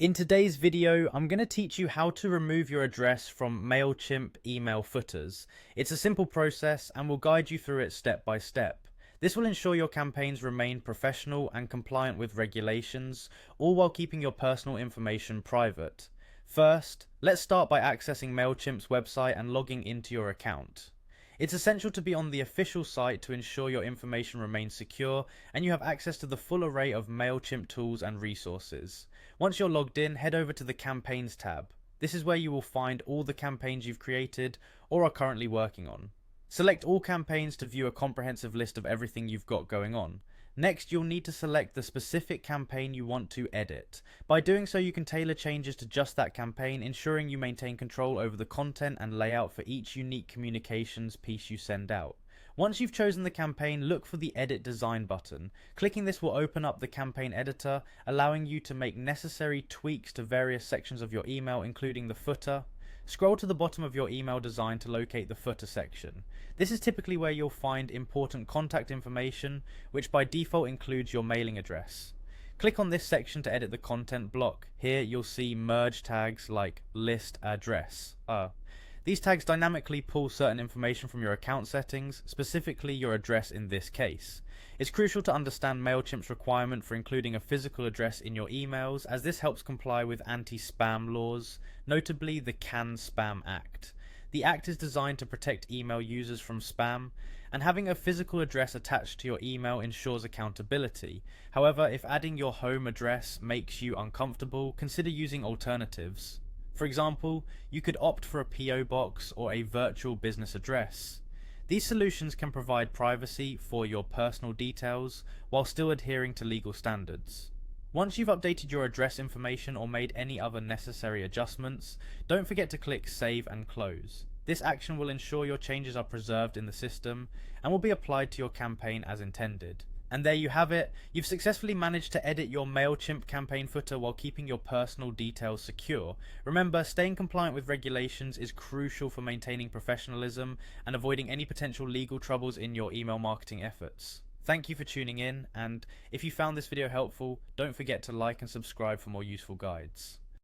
In today's video, I'm going to teach you how to remove your address from Mailchimp email footers. It's a simple process and will guide you through it step by step. This will ensure your campaigns remain professional and compliant with regulations, all while keeping your personal information private. First, let's start by accessing Mailchimp's website and logging into your account. It's essential to be on the official site to ensure your information remains secure and you have access to the full array of Mailchimp tools and resources. Once you're logged in, head over to the Campaigns tab. This is where you will find all the campaigns you've created or are currently working on. Select all campaigns to view a comprehensive list of everything you've got going on. Next, you'll need to select the specific campaign you want to edit. By doing so, you can tailor changes to just that campaign, ensuring you maintain control over the content and layout for each unique communications piece you send out. Once you've chosen the campaign, look for the Edit Design button. Clicking this will open up the campaign editor, allowing you to make necessary tweaks to various sections of your email, including the footer. Scroll to the bottom of your email design to locate the footer section. This is typically where you'll find important contact information, which by default includes your mailing address. Click on this section to edit the content block. Here you'll see merge tags like list address. These tags dynamically pull certain information from your account settings, specifically your address in this case. It's crucial to understand Mailchimp's requirement for including a physical address in your emails, as this helps comply with anti-spam laws, notably the Can-Spam Act. The act is designed to protect email users from spam, and having a physical address attached to your email ensures accountability. However, if adding your home address makes you uncomfortable, consider using alternatives. For example, you could opt for a PO box or a virtual business address. These solutions can provide privacy for your personal details while still adhering to legal standards. Once you've updated your address information or made any other necessary adjustments, don't forget to click Save and Close. This action will ensure your changes are preserved in the system and will be applied to your campaign as intended. And there you have it. You've successfully managed to edit your Mailchimp campaign footer while keeping your personal details secure. Remember, staying compliant with regulations is crucial for maintaining professionalism and avoiding any potential legal troubles in your email marketing efforts. Thank you for tuning in, and if you found this video helpful, don't forget to like and subscribe for more useful guides.